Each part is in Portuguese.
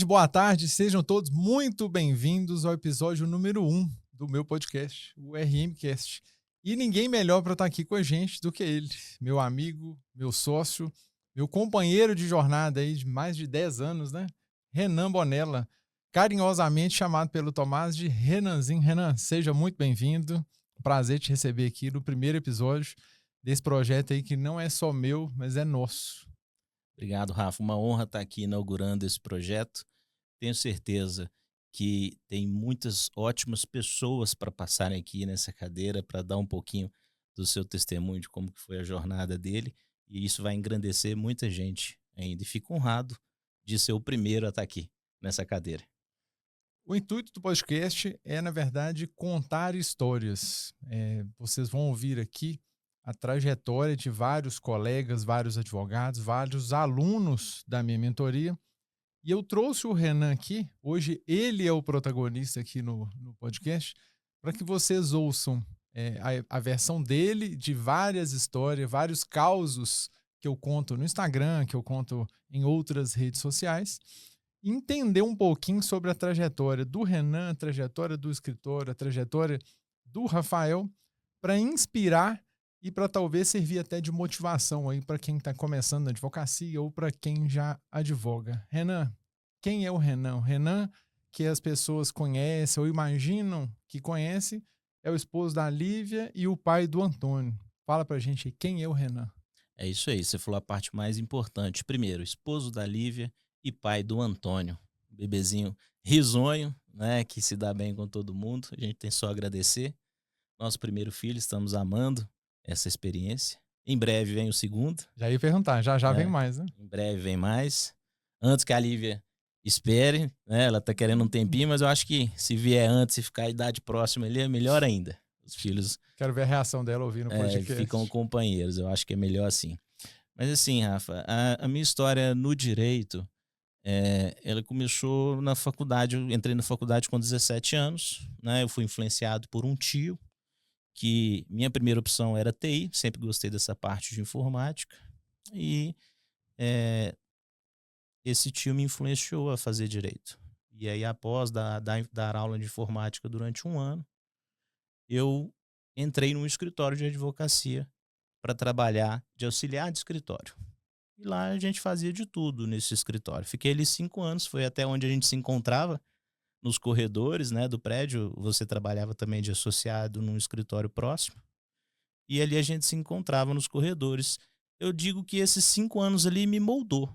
Boa tarde, sejam todos muito bem-vindos ao episódio número 1 do meu podcast, o RMcast. E ninguém melhor para estar aqui com a gente do que ele, meu amigo, meu sócio, meu companheiro de jornada aí de mais de 10 anos, né? Renan Bonella, carinhosamente chamado pelo Tomás de Renanzinho. Renan, seja muito bem-vindo. Prazer te receber aqui no primeiro episódio desse projeto aí que não é só meu, mas é nosso. Obrigado, Rafa. Uma honra estar aqui inaugurando esse projeto. Tenho certeza que tem muitas ótimas pessoas para passarem aqui nessa cadeira para dar um pouquinho do seu testemunho de como que foi a jornada dele. E isso vai engrandecer muita gente ainda. E fico honrado de ser o primeiro a estar aqui nessa cadeira. O intuito do podcast é, na verdade, contar histórias. Vocês vão ouvir aqui a trajetória de vários colegas, vários advogados, vários alunos da minha mentoria. E eu trouxe o Renan aqui, hoje ele é o protagonista aqui no podcast, para que vocês ouçam a versão dele de várias histórias, vários causos que eu conto no Instagram, que eu conto em outras redes sociais, e entender um pouquinho sobre a trajetória do Renan, a trajetória do escritor, a trajetória do Rafael, para inspirar e para talvez servir até de motivação aí para quem está começando na advocacia ou para quem já advoga. Renan, quem é o Renan? O Renan que as pessoas conhecem ou imaginam que conhece é o esposo da Lívia e o pai do Antônio. Fala pra gente aí, quem é o Renan? É isso aí, você falou a parte mais importante. Primeiro, esposo da Lívia e pai do Antônio. Bebezinho risonho, né, que se dá bem com todo mundo. A gente tem só a agradecer. Nosso primeiro filho, estamos amando essa experiência. Em breve vem o segundo. Já ia perguntar, já vem Né? mais, né? Em breve vem mais. Antes que a Lívia espere, né? Ela tá querendo um tempinho, mas eu acho que se vier antes e ficar a idade próxima ali, é melhor ainda. Os filhos Quero ver a reação dela ouvindo o podcast. ficam companheiros, eu acho que é melhor assim. Mas assim, Rafa, a minha história no direito, ela começou na faculdade. Eu entrei na faculdade com 17 anos, né? Eu fui influenciado por um tio, que minha primeira opção era TI, sempre gostei dessa parte de informática, e é, esse tio me influenciou a fazer direito. E aí, após dar aula de informática durante um ano, eu entrei num escritório de advocacia para trabalhar de auxiliar de escritório. E lá a gente fazia de tudo nesse escritório. Fiquei ali 5 anos, foi até onde a gente se encontrava, nos corredores, né, do prédio. Você trabalhava também de associado num escritório próximo. E ali a gente se encontrava nos corredores. Eu digo que esses 5 anos ali me moldou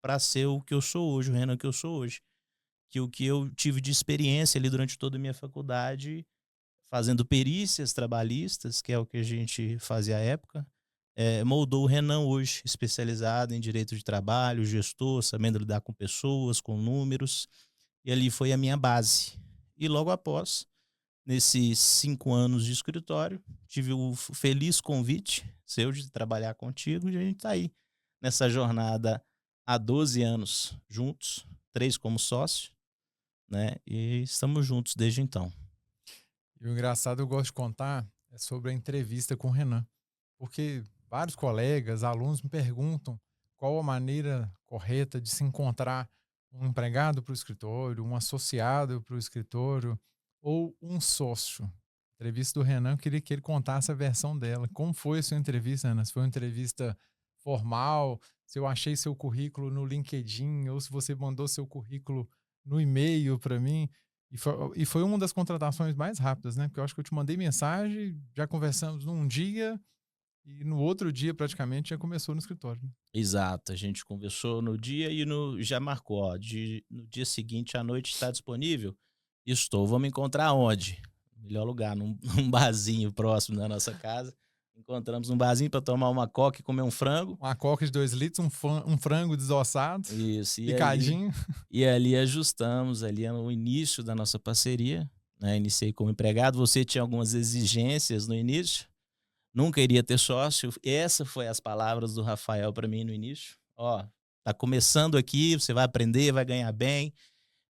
para ser o que eu sou hoje, o Renan que eu sou hoje. Que o que eu tive de experiência ali durante toda a minha faculdade, fazendo perícias trabalhistas, que é o que a gente fazia à época, moldou o Renan hoje, especializado em direito de trabalho, gestor, sabendo lidar com pessoas, com números. E ali foi a minha base. E logo após, nesses 5 anos de escritório, tive o feliz convite seu de trabalhar contigo, e a gente está aí nessa jornada há 12 anos juntos, 3 como sócio, né? E estamos juntos desde então. E o engraçado, eu gosto de contar, é sobre a entrevista com o Renan. Porque vários colegas, alunos me perguntam qual a maneira correta de se encontrar um empregado para o escritório, um associado para o escritório ou um sócio. Entrevista do Renan, eu queria que ele contasse a versão dela. Como foi a sua entrevista, Renan? Se foi uma entrevista formal, se eu achei seu currículo no LinkedIn ou se você mandou seu currículo no e-mail para mim. E foi uma das contratações mais rápidas, né? Porque eu acho que eu te mandei mensagem, já conversamos num dia e no outro dia praticamente já começou no escritório. Né? Exato, a gente conversou no dia e já marcou, ó, no dia seguinte à noite está disponível? Estou, vamos encontrar onde? Melhor lugar, num barzinho próximo da nossa casa. Encontramos um barzinho para tomar uma coca e comer um frango. Uma coca de 2 litros, um frango desossado, Isso, picadinho. e ali ajustamos, ali no início da nossa parceria, né? Iniciei como empregado, você tinha algumas exigências no início, nunca iria ter sócio. Essa foi as palavras do Rafael para mim no início. Ó, tá começando aqui, você vai aprender, vai ganhar bem,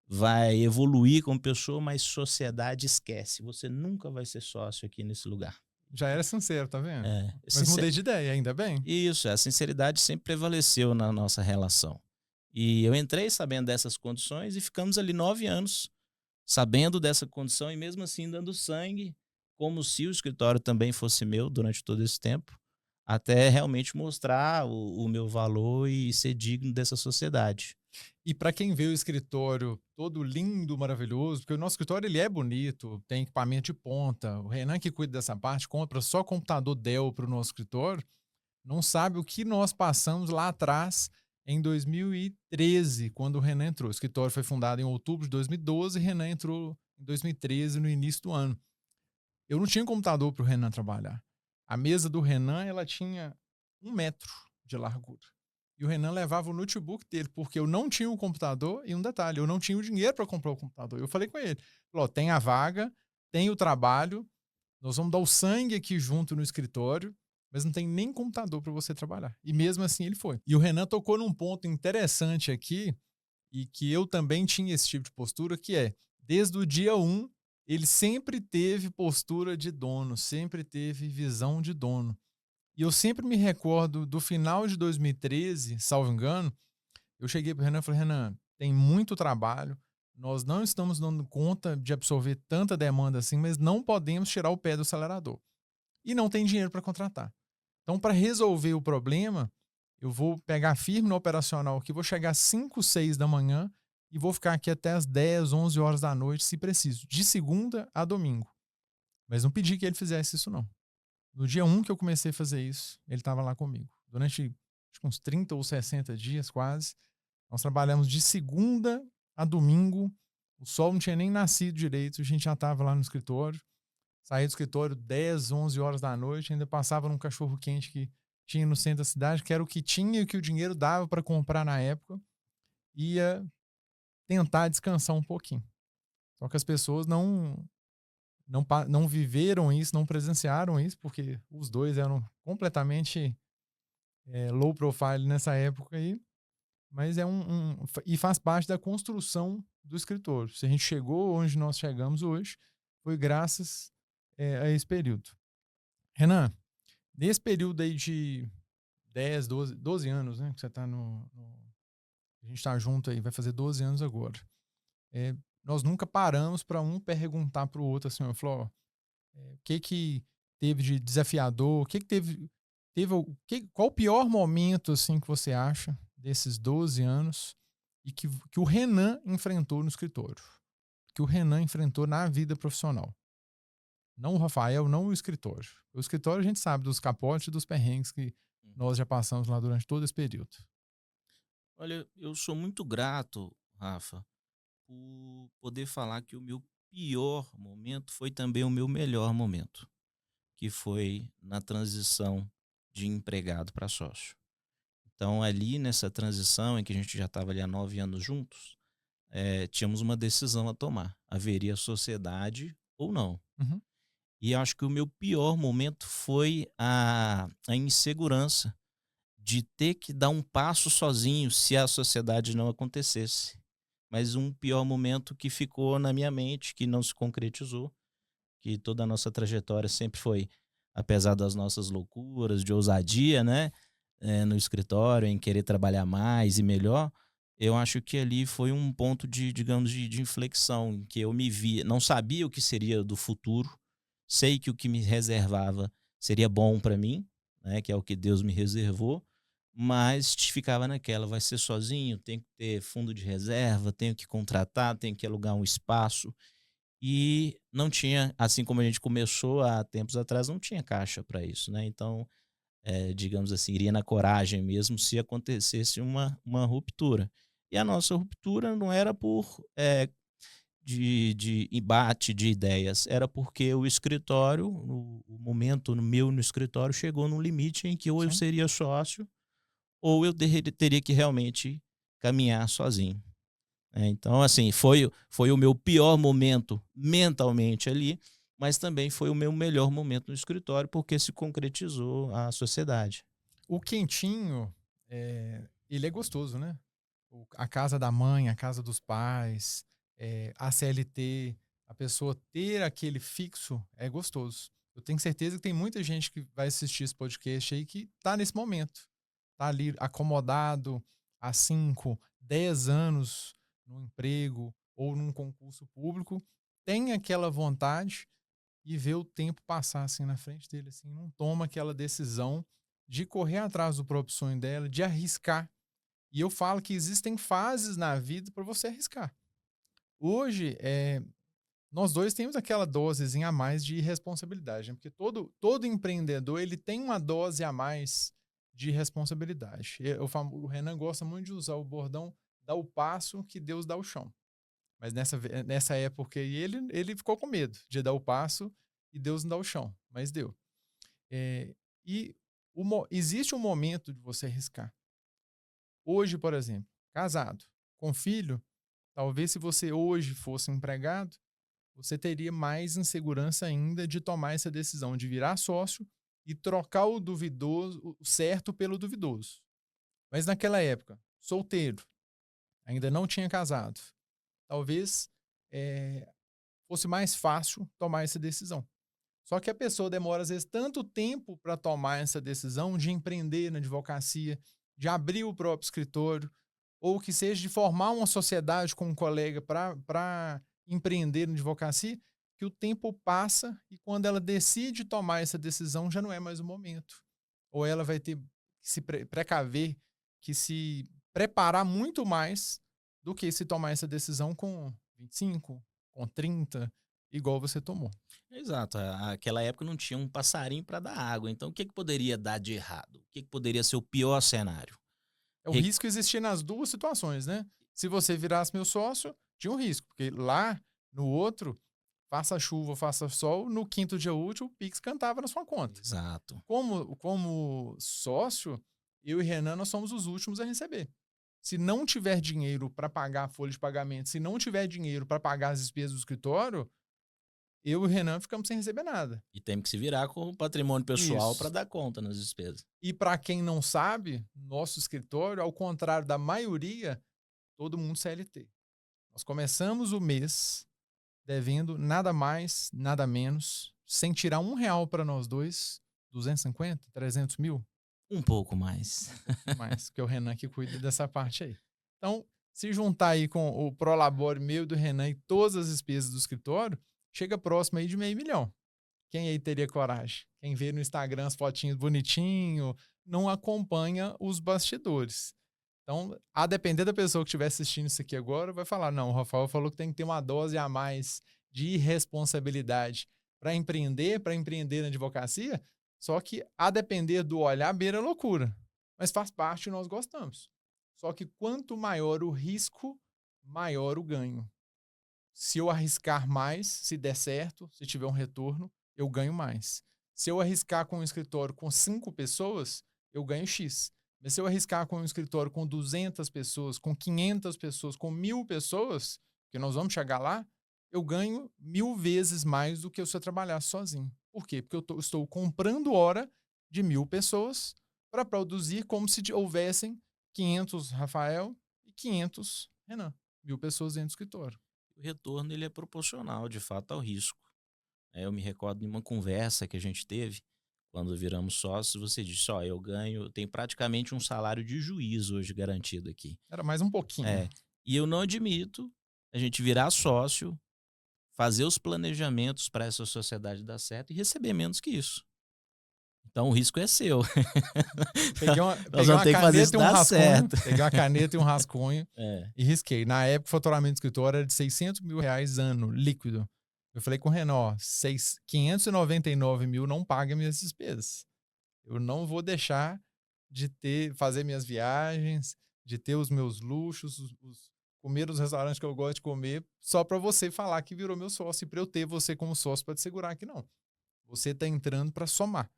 vai evoluir como pessoa, mas sociedade esquece. Você nunca vai ser sócio aqui nesse lugar. Já era sincero, tá vendo? Mas Sincer... mudei de ideia, ainda bem. Isso, a sinceridade sempre prevaleceu na nossa relação. E eu entrei sabendo dessas condições e ficamos ali 9 anos sabendo dessa condição e mesmo assim dando sangue, como se o escritório também fosse meu durante todo esse tempo, até realmente mostrar o meu valor e ser digno dessa sociedade. E para quem vê o escritório todo lindo, maravilhoso, porque o nosso escritório ele é bonito, tem equipamento de ponta. O Renan que cuida dessa parte compra só computador Dell para o nosso escritório, não sabe o que nós passamos lá atrás em 2013, quando o Renan entrou. O escritório foi fundado em outubro de 2012 e Renan entrou em 2013, no início do ano. Eu não tinha computador para o Renan trabalhar. A mesa do Renan ela tinha 1 metro de largura. E o Renan levava o notebook dele, porque eu não tinha um computador e um detalhe, eu não tinha o dinheiro para comprar o computador. Eu falei com ele, falou, tem a vaga, tem o trabalho, nós vamos dar o sangue aqui junto no escritório, mas não tem nem computador para você trabalhar. E mesmo assim ele foi. E o Renan tocou num ponto interessante aqui, e que eu também tinha esse tipo de postura, que é, desde o dia 1, ele sempre teve postura de dono, sempre teve visão de dono. E eu sempre me recordo do final de 2013, salvo engano, eu cheguei para o Renan e falei, Renan, tem muito trabalho, nós não estamos dando conta de absorver tanta demanda assim, mas não podemos tirar o pé do acelerador. E não tem dinheiro para contratar. Então, para resolver o problema, eu vou pegar firme no operacional aqui, vou chegar às 5, 6 da manhã e vou ficar aqui até as 10, 11 horas da noite, se preciso, de segunda a domingo. Mas não pedi que ele fizesse isso, não. No dia 1 que eu comecei a fazer isso, ele estava lá comigo. Durante acho que uns 30 ou 60 dias quase, nós trabalhamos de segunda a domingo. O sol não tinha nem nascido direito, a gente já estava lá no escritório. Saía do escritório 10, 11 horas da noite, ainda passava num cachorro-quente que tinha no centro da cidade, que era o que tinha e o que o dinheiro dava para comprar na época. Ia tentar descansar um pouquinho. Só que as pessoas não viveram isso, não presenciaram isso, porque os dois eram completamente low profile nessa época aí, mas e faz parte da construção do escritório. Se a gente chegou onde nós chegamos hoje, foi graças a esse período. Renan, nesse período aí de 10, 12 anos, né, que você está a gente está junto aí, vai fazer 12 anos agora. É, nós nunca paramos para um perguntar para o outro assim, falou, o que teve de desafiador, o que qual o pior momento assim que você acha desses 12 anos e que o Renan enfrentou no escritório, que o Renan enfrentou na vida profissional? Não o Rafael, não o escritório. O escritório a gente sabe dos capotes e dos perrengues que nós já passamos lá durante todo esse período. Olha, eu sou muito grato, Rafa, por poder falar que o meu pior momento foi também o meu melhor momento, que foi na transição de empregado para sócio. Então, ali nessa transição em que a gente já estava ali há 9 anos juntos, tínhamos uma decisão a tomar: haveria sociedade ou não. Uhum. E eu acho que o meu pior momento foi a insegurança de ter que dar um passo sozinho se a sociedade não acontecesse. Mas um pior momento que ficou na minha mente, que não se concretizou, que toda a nossa trajetória sempre foi, apesar das nossas loucuras, de ousadia, né, no escritório, em querer trabalhar mais e melhor, eu acho que ali foi um ponto de, digamos, de inflexão, em que eu me vi, não sabia o que seria do futuro, sei que o que me reservava seria bom para mim, né, que é o que Deus me reservou, mas ficava naquela, vai ser sozinho, tenho que ter fundo de reserva, tenho que contratar, tenho que alugar um espaço. E não tinha, assim como a gente começou há tempos atrás, não tinha caixa para isso, né? Então, digamos assim, iria na coragem mesmo se acontecesse uma ruptura. E a nossa ruptura não era por de embate de ideias, era porque o escritório, o momento no meu no escritório, chegou num limite em que ou eu Sim. seria sócio ou eu teria que realmente caminhar sozinho. Então, assim, foi o meu pior momento mentalmente ali, mas também foi o meu melhor momento no escritório, porque se concretizou a sociedade. O quentinho, ele é gostoso, né? A casa da mãe, a casa dos pais, a CLT, a pessoa ter aquele fixo é gostoso. Eu tenho certeza que tem muita gente que vai assistir esse podcast aí que tá nesse momento. Tá ali acomodado, há 5, 10 anos no emprego ou num concurso público, tem aquela vontade e vê o tempo passar assim na frente dele, assim, não toma aquela decisão de correr atrás do próprio sonho dela, de arriscar. E eu falo que existem fases na vida para você arriscar. Hoje, nós dois temos aquela dosezinha a mais de responsabilidade, né? Porque todo empreendedor ele tem uma dose a mais de responsabilidade. O Renan gosta muito de usar o bordão, dá o passo que Deus dá o chão. Mas nessa época aí, ele ficou com medo de dar o passo e Deus não dá o chão, mas deu. É, e existe um momento de você arriscar. Hoje, por exemplo, casado, com filho, talvez se você hoje fosse empregado, você teria mais insegurança ainda de tomar essa decisão de virar sócio e trocar o duvidoso, o certo pelo duvidoso. Mas naquela época, solteiro, ainda não tinha casado, talvez fosse mais fácil tomar essa decisão. Só que a pessoa demora, às vezes, tanto tempo para tomar essa decisão de empreender na advocacia, de abrir o próprio escritório, ou que seja de formar uma sociedade com um colega para empreender na advocacia, que o tempo passa e quando ela decide tomar essa decisão já não é mais o momento. Ou ela vai ter que se precaver, que se preparar muito mais do que se tomar essa decisão com 25, com 30, igual você tomou. Exato. Aquela época não tinha um passarinho para dar água. Então, o que poderia dar de errado? O que poderia ser o pior cenário? O risco existia nas duas situações, né? Se você virasse meu sócio, tinha um risco, porque lá no outro, faça chuva, faça sol, no quinto dia útil, o Pix cantava na sua conta. Exato. Como sócio, eu e Renan, nós somos os últimos a receber. Se não tiver dinheiro para pagar a folha de pagamento, se não tiver dinheiro para pagar as despesas do escritório, eu e o Renan ficamos sem receber nada. E temos que se virar com o patrimônio pessoal para Isso. dar conta nas despesas. E para quem não sabe, nosso escritório, ao contrário da maioria, todo mundo CLT. Nós começamos o mês devendo nada mais, nada menos, sem tirar R$1 para nós dois, 250, 300 mil. Um pouco mais. Mais, que é o Renan que cuida dessa parte aí. Então, se juntar aí com o Prolabore meu e do Renan e todas as despesas do escritório, chega próximo aí de R$500 mil. Quem aí teria coragem? Quem vê no Instagram as fotinhas bonitinho, não acompanha os bastidores. Então, a depender da pessoa que estiver assistindo isso aqui agora, vai falar, não, o Rafael falou que tem que ter uma dose a mais de irresponsabilidade para empreender na advocacia, só que a depender do olhar, beira loucura. Mas faz parte e nós gostamos. Só que quanto maior o risco, maior o ganho. Se eu arriscar mais, se der certo, se tiver um retorno, eu ganho mais. Se eu arriscar com um escritório com 5 pessoas, eu ganho X. Mas se eu arriscar com um escritório com 200 pessoas, com 500 pessoas, com 1.000 pessoas, que nós vamos chegar lá, eu ganho 1.000 vezes mais do que se eu trabalhasse sozinho. Por quê? Porque eu estou comprando hora de 1.000 pessoas para produzir como se houvessem 500 Rafael e 500 Renan. 1.000 pessoas dentro do escritório. O retorno ele é proporcional, de fato, ao risco. Eu me recordo de uma conversa que a gente teve, quando viramos sócios, você disse, eu tenho praticamente um salário de juiz hoje garantido aqui. Era mais um pouquinho. E eu não admito a gente virar sócio, fazer os planejamentos para essa sociedade dar certo e receber menos que isso. Então o risco é seu. Peguei uma caneta e um rascunho. Peguei uma caneta e um rascunho e risquei. Na época, o faturamento do escritório era de R$600 mil ano, líquido. Eu falei com o Renan, 599 mil não paga minhas despesas. Eu não vou deixar de fazer minhas viagens, de ter os meus luxos, comer os restaurantes que eu gosto de comer, só para você falar que virou meu sócio e para eu ter você como sócio para te segurar que não. Você está entrando para somar.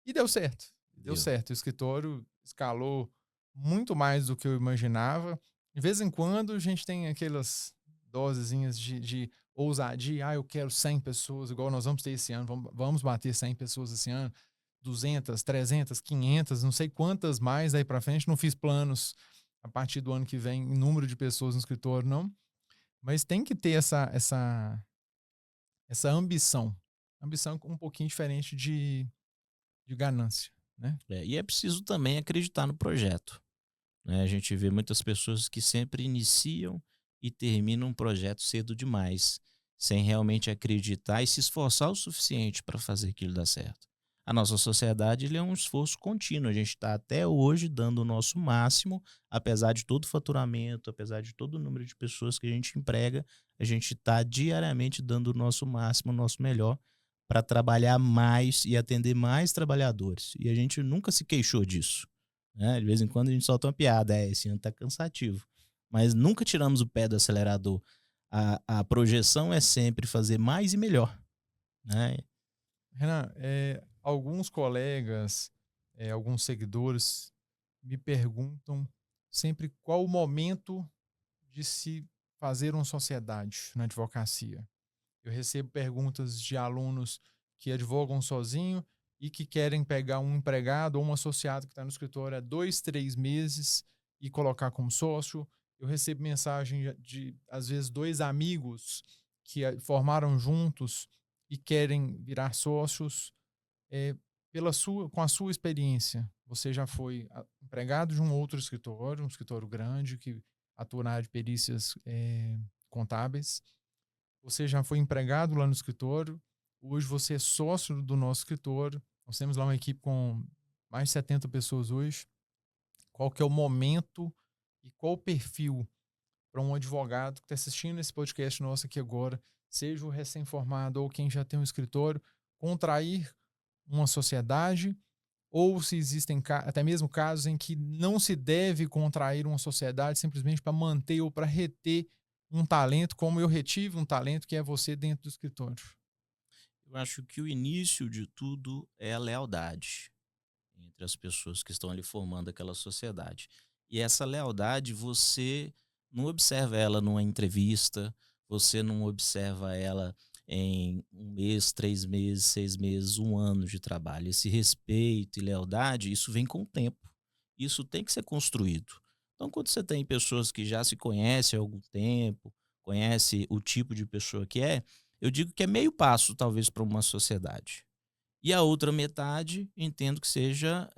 E deu certo. Deu certo. O escritório escalou muito mais do que eu imaginava. De vez em quando a gente tem aquelas dosezinhas de ousadia. Eu quero 100 pessoas, igual nós vamos ter esse ano. Vamos bater 100 pessoas esse ano. 200, 300, 500, não sei quantas mais daí para frente. Não fiz planos a partir do ano que vem em número de pessoas no escritório, não. Mas tem que ter essa ambição. Ambição um pouquinho diferente de ganância, né? E é preciso também acreditar no projeto. né? A gente vê muitas pessoas que sempre iniciam e terminam um projeto cedo demais, sem realmente acreditar e se esforçar o suficiente para fazer aquilo dar certo. A nossa sociedade ele é um esforço contínuo, a gente está até hoje dando o nosso máximo, apesar de todo o faturamento, apesar de todo o número de pessoas que a gente emprega, a gente está diariamente dando o nosso máximo, o nosso melhor, para trabalhar mais e atender mais trabalhadores. E a gente nunca se queixou disso, né? De vez em quando a gente solta uma piada, esse ano tá cansativo. Mas nunca tiramos o pé do acelerador. A projeção é sempre fazer mais e melhor, né? Renan, alguns colegas, alguns seguidores me perguntam sempre qual o momento de se fazer uma sociedade na advocacia. Eu recebo perguntas de alunos que advogam sozinho e que querem pegar um empregado ou um associado que está no escritório há 2, 3 meses e colocar como sócio. Eu recebo mensagem às vezes, dois amigos que formaram juntos e querem virar sócios. eh, com a sua experiência, você já foi empregado de um outro escritório, um escritório grande que atua na área de perícias contábeis. Você já foi empregado lá no escritório, hoje você é sócio do nosso escritório. Nós temos lá uma equipe com mais de 70 pessoas hoje. Qual que é o momento e qual o perfil para um advogado que está assistindo esse podcast nosso aqui agora, seja o recém-formado ou quem já tem um escritório, contrair uma sociedade, ou se existem até mesmo casos em que não se deve contrair uma sociedade simplesmente para manter ou para reter um talento, como eu retive um talento que é você dentro do escritório. Eu acho que o início de tudo é a lealdade entre as pessoas que estão ali formando aquela sociedade. E essa lealdade você não observa ela numa entrevista, você não observa ela em 1 mês, 3 meses, 6 meses, 1 ano de trabalho. Esse respeito e lealdade, isso vem com o tempo. Isso tem que ser construído. Então, quando você tem pessoas que já se conhecem há algum tempo, conhece o tipo de pessoa que é, eu digo que é meio passo, talvez, para uma sociedade. E a outra metade, entendo que seja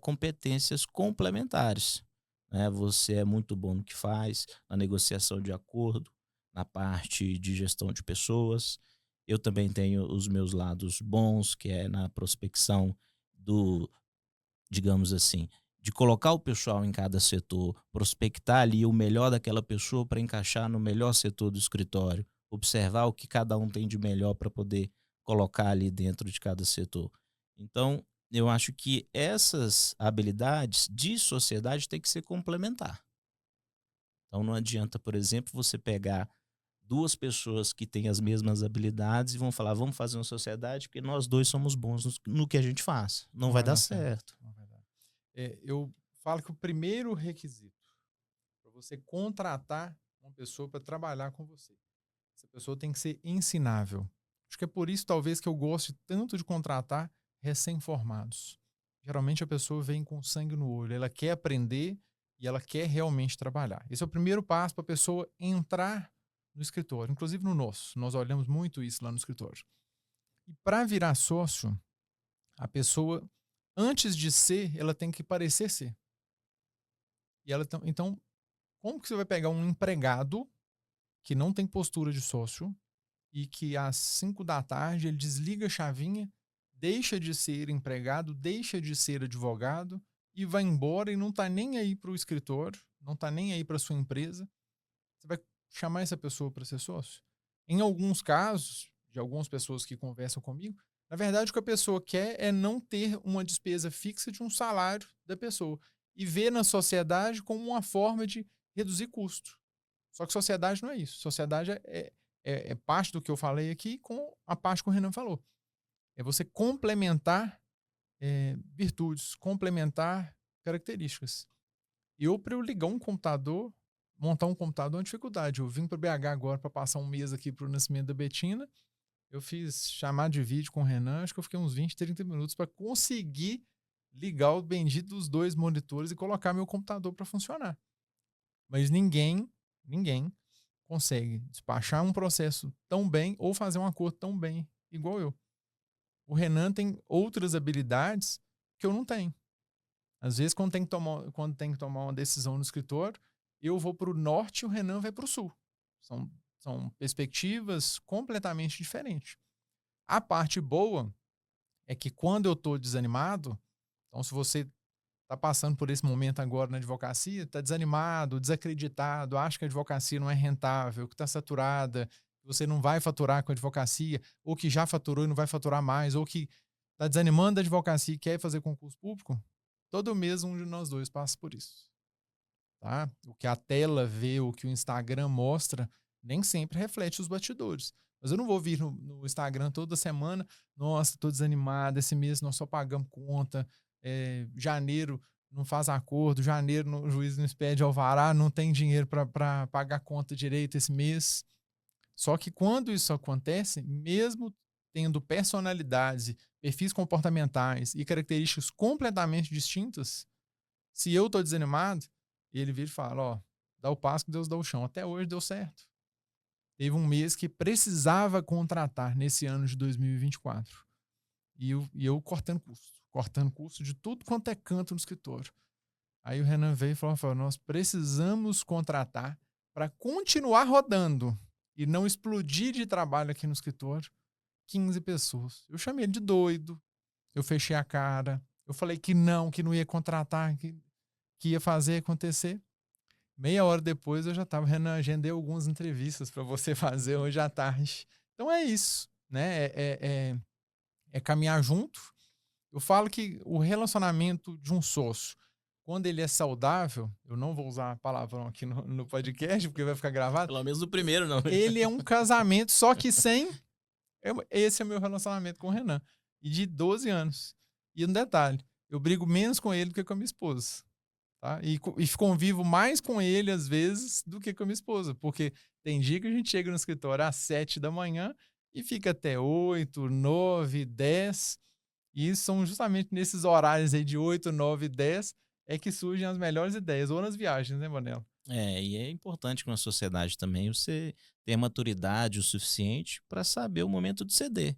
competências complementares, né. Você é muito bom no que faz, na negociação de acordo, na parte de gestão de pessoas. Eu também tenho os meus lados bons, que é na prospecção do, digamos assim, de colocar o pessoal em cada setor, prospectar ali o melhor daquela pessoa para encaixar no melhor setor do escritório, observar o que cada um tem de melhor para poder colocar ali dentro de cada setor. Então, eu acho que essas habilidades de sociedade têm que ser complementar. Então, não adianta, por exemplo, você pegar duas pessoas que têm as mesmas habilidades e vão falar, vamos fazer uma sociedade porque nós dois somos bons no que a gente faz. Não Não vai vai dar dar certo. certo. Não vai dar. Eu falo que o primeiro requisito para você contratar uma pessoa para trabalhar com você, essa pessoa tem que ser ensinável. Acho que é por isso, talvez, que eu goste tanto de contratar recém-formados. Geralmente a pessoa vem com sangue no olho, ela quer aprender e ela quer realmente trabalhar. Esse é o primeiro passo para a pessoa entrar no escritório, inclusive no nosso. Nós olhamos muito isso lá no escritório. E para virar sócio, a pessoa, antes de ser, ela tem que parecer ser. E então, como que você vai pegar um empregado que não tem postura de sócio e que às 5 da tarde ele desliga a chavinha, deixa de ser empregado, deixa de ser advogado e vai embora e não está nem aí para o escritório, não está nem aí para sua empresa? Você vai chamar essa pessoa para ser sócio? Em alguns casos, de algumas pessoas que conversam comigo, na verdade o que a pessoa quer é não ter uma despesa fixa de um salário da pessoa e ver na sociedade como uma forma de reduzir custo. Só que sociedade não é isso. Sociedade é parte do que eu falei aqui com a parte que o Renan falou. É você complementar virtudes, complementar características. Para eu ligar um computador, montar um computador é uma dificuldade. Eu vim para BH agora para passar um mês aqui para o nascimento da Betina. Eu fiz chamada de vídeo com o Renan, acho que eu fiquei uns 20, 30 minutos para conseguir ligar o bendito dos dois monitores e colocar meu computador para funcionar. Mas ninguém consegue despachar um processo tão bem ou fazer um acordo tão bem igual eu. O Renan tem outras habilidades que eu não tenho. Às vezes, quando tem que tomar uma decisão no escritório, eu vou para o norte e o Renan vai para o sul. São, são perspectivas completamente diferentes. A parte boa é que quando eu estou desanimado, então se você está passando por esse momento agora na advocacia, está desanimado, desacreditado, acha que a advocacia não é rentável, que está saturada, que você não vai faturar com a advocacia, ou que já faturou e não vai faturar mais, ou que está desanimando da advocacia e quer fazer concurso público, todo mês um de nós dois passa por isso. Tá? O que a tela vê, o que o Instagram mostra, nem sempre reflete os bastidores. Mas eu não vou vir no Instagram toda semana, nossa, estou desanimado, esse mês nós só pagamos conta, janeiro não faz acordo, janeiro o juiz não expede alvará, não tem dinheiro para pagar conta direito esse mês. Só que quando isso acontece, mesmo tendo personalidades, perfis comportamentais e características completamente distintas, se eu estou desanimado, ele vira e fala, ó, dá o passo que Deus dá o chão. Até hoje deu certo. Teve um mês que precisava contratar nesse ano de 2024. E eu cortando custo de tudo quanto é canto no escritório. Aí o Renan veio e falou, nós precisamos contratar para continuar rodando e não explodir de trabalho aqui no escritório 15 pessoas. Eu chamei ele de doido, eu fechei a cara, eu falei que não ia contratar, que ia fazer acontecer. Meia hora depois eu já estava, Renan, agendei algumas entrevistas para você fazer hoje à tarde. Então é isso, né? É caminhar junto. Eu falo que o relacionamento de um sócio, quando ele é saudável, eu não vou usar palavrão aqui no podcast, porque vai ficar gravado. Pelo menos no primeiro, não. Ele é um casamento, só que sem. Esse é o meu relacionamento com o Renan. E de 12 anos. E um detalhe, eu brigo menos com ele do que com a minha esposa. Tá? E convivo mais com ele, às vezes, do que com a minha esposa. Porque tem dia que a gente chega no escritório às 7 da manhã e fica até 8, 9, 10. E são justamente nesses horários aí de 8, 9 e 10 é que surgem as melhores ideias, ou nas viagens, né, Manela? E é importante que na sociedade também você tenha maturidade o suficiente para saber o momento de ceder.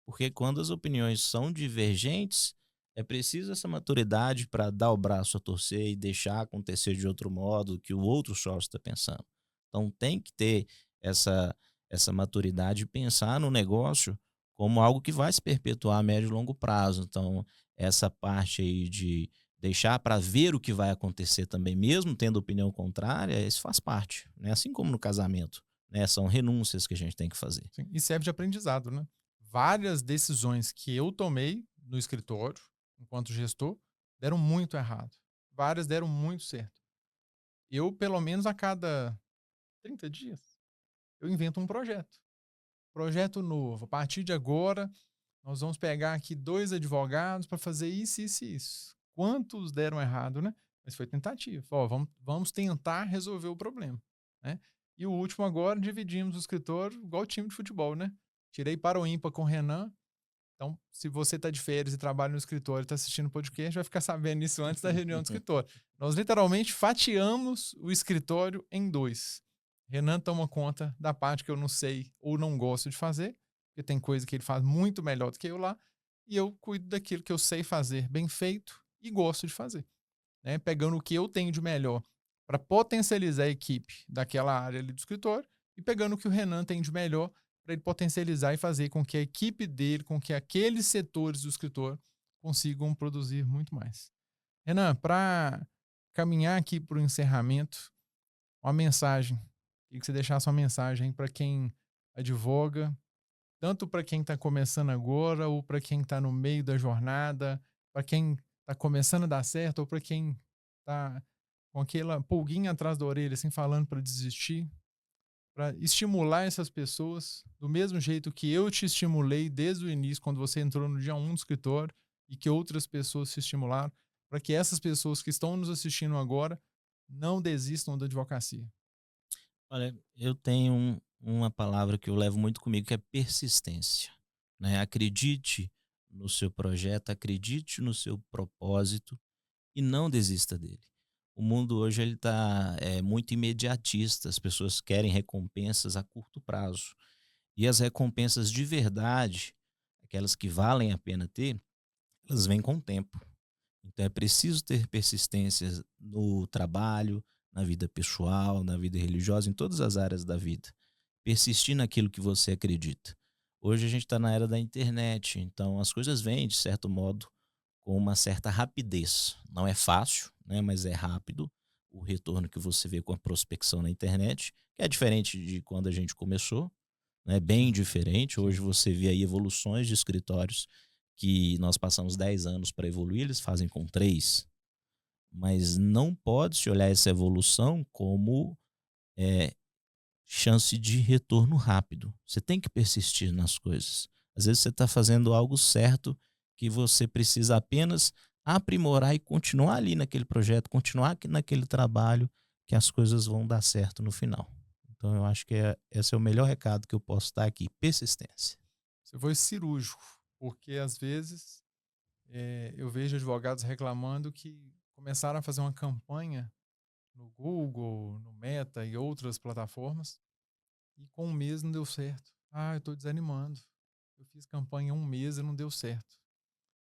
Porque quando as opiniões são divergentes, é preciso essa maturidade para dar o braço a torcer e deixar acontecer de outro modo que o outro sócio está pensando. Então tem que ter essa, essa maturidade e pensar no negócio como algo que vai se perpetuar a médio e longo prazo. Então, essa parte aí de deixar para ver o que vai acontecer também, mesmo tendo opinião contrária, isso faz parte, né? Assim como no casamento, né? São renúncias que a gente tem que fazer. Sim, e serve de aprendizado, né? Várias decisões que eu tomei no escritório, enquanto gestor, deram muito errado. Várias deram muito certo. Eu, pelo menos a cada 30 dias, eu invento um projeto. Projeto novo. A partir de agora, nós vamos pegar aqui 2 advogados para fazer isso, isso e isso. Quantos deram errado, né? Mas foi tentativa. Ó, vamos tentar resolver o problema, né? E o último agora, dividimos o escritório igual time de futebol, né? Tirei para o ímpar com o Renan. Então, se você está de férias e trabalha no escritório e está assistindo o podcast, vai ficar sabendo isso antes da reunião do escritório. Nós literalmente fatiamos o escritório em 2. Renan toma conta da parte que eu não sei ou não gosto de fazer, porque tem coisa que ele faz muito melhor do que eu lá, e eu cuido daquilo que eu sei fazer bem feito e gosto de fazer, né? Pegando o que eu tenho de melhor para potencializar a equipe daquela área ali do escritório e pegando o que o Renan tem de melhor para ele potencializar e fazer com que a equipe dele, com que aqueles setores do escritório consigam produzir muito mais. Renan, para caminhar aqui para o encerramento, uma mensagem. Queria que você deixasse uma mensagem para quem advoga, tanto para quem está começando agora, ou para quem está no meio da jornada, para quem está começando a dar certo, ou para quem está com aquela pulguinha atrás da orelha, assim, falando para desistir, para estimular essas pessoas do mesmo jeito que eu te estimulei desde o início, quando você entrou no dia 1 do escritório, e que outras pessoas se estimularam, para que essas pessoas que estão nos assistindo agora não desistam da advocacia. Olha, eu tenho uma palavra que eu levo muito comigo, que é persistência, né? Acredite no seu projeto, acredite no seu propósito e não desista dele. O mundo hoje ele está muito imediatista, as pessoas querem recompensas a curto prazo. E as recompensas de verdade, aquelas que valem a pena ter, elas vêm com o tempo. Então é preciso ter persistência no trabalho, na vida pessoal, na vida religiosa, em todas as áreas da vida. Persistir naquilo que você acredita. Hoje a gente está na era da internet, então as coisas vêm, de certo modo, com uma certa rapidez. Não é fácil, né, mas é rápido o retorno que você vê com a prospecção na internet, que é diferente de quando a gente começou, né, bem Sim, diferente. Hoje sim. você vê aí evoluções de escritórios que nós passamos 10 anos para evoluir, eles fazem com 3. Mas não pode-se olhar essa evolução como eh, chance de retorno rápido. Você tem que persistir nas coisas. Às vezes você está fazendo algo certo que você precisa apenas aprimorar e continuar ali naquele projeto, continuar naquele trabalho, que as coisas vão dar certo no final. Então eu acho que esse é o melhor recado que eu posso dar aqui, persistência. Você foi cirúrgico, porque às vezes eu vejo advogados reclamando que começaram a fazer uma campanha no Google, no Meta e outras plataformas, e com um mês não deu certo. Ah, eu estou desanimando. Eu fiz campanha 1 mês e não deu certo.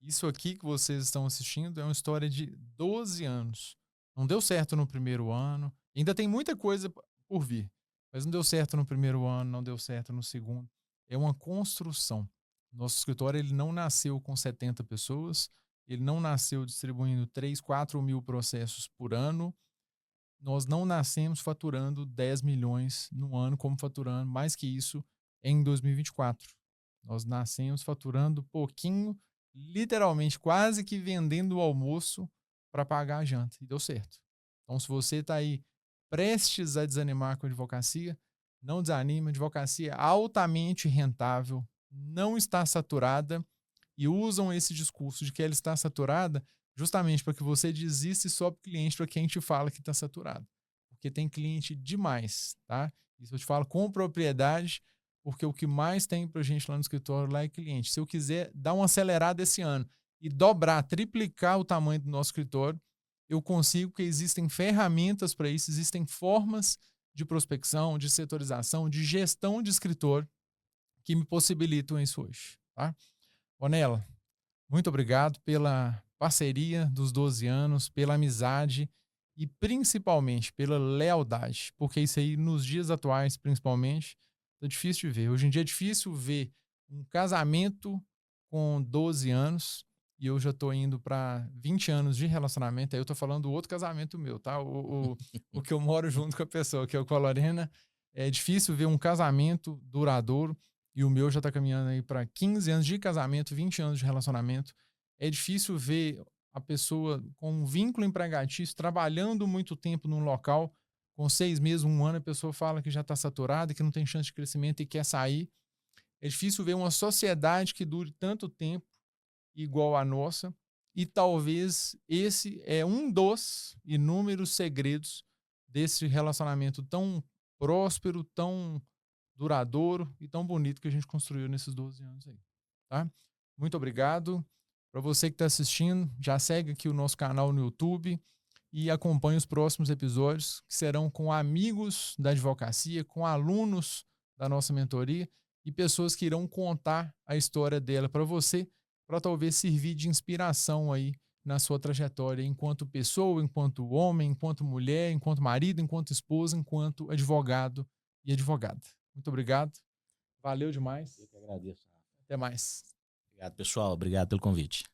Isso aqui que vocês estão assistindo é uma história de 12 anos. Não deu certo no primeiro ano, ainda tem muita coisa por vir, mas não deu certo no primeiro ano, não deu certo no segundo. É uma construção. Nosso escritório ele não nasceu com 70 pessoas, ele não nasceu distribuindo 3, 4 mil processos por ano. Nós não nascemos faturando 10 milhões no ano, como faturando mais que isso em 2024. Nós nascemos faturando pouquinho, literalmente quase que vendendo o almoço para pagar a janta. E deu certo. Então, se você está aí prestes a desanimar com a advocacia, não desanime. A advocacia é altamente rentável, não está saturada e usam esse discurso de que ela está saturada justamente para que você desista e só para o cliente para quem te fala que está saturado. Porque tem cliente demais, tá? Isso eu te falo com propriedade, porque o que mais tem para gente lá no escritório lá é cliente. Se eu quiser dar uma acelerada esse ano e dobrar, triplicar o tamanho do nosso escritório, eu consigo, porque existem ferramentas para isso, existem formas de prospecção, de setorização, de gestão de escritório que me possibilitam isso hoje, tá? Onela, muito obrigado pela parceria dos 12 anos, pela amizade e principalmente pela lealdade, porque isso aí nos dias atuais, principalmente, é difícil de ver. Hoje em dia é difícil ver um casamento com 12 anos e eu já estou indo para 20 anos de relacionamento. Aí eu estou falando do outro casamento meu, tá? O que eu moro junto com a pessoa, que é o com a Lorena. É difícil ver um casamento duradouro e o meu já está caminhando aí para 15 anos de casamento, 20 anos de relacionamento. É difícil ver a pessoa com um vínculo empregatício trabalhando muito tempo num local, com 6 meses, 1 ano, a pessoa fala que já está saturada, que não tem chance de crescimento e quer sair. É difícil ver uma sociedade que dure tanto tempo igual a nossa. E talvez esse é um dos inúmeros segredos desse relacionamento tão próspero, tão duradouro e tão bonito que a gente construiu nesses 12 anos aí, tá? Muito obrigado. Para você que está assistindo, já segue aqui o nosso canal no YouTube e acompanhe os próximos episódios, que serão com amigos da advocacia, com alunos da nossa mentoria e pessoas que irão contar a história dela para você, para talvez servir de inspiração aí na sua trajetória enquanto pessoa, enquanto homem, enquanto mulher, enquanto marido, enquanto esposa, enquanto advogado e advogada. Muito obrigado. Valeu demais. Eu que agradeço. Até mais. Obrigado, pessoal. Obrigado pelo convite.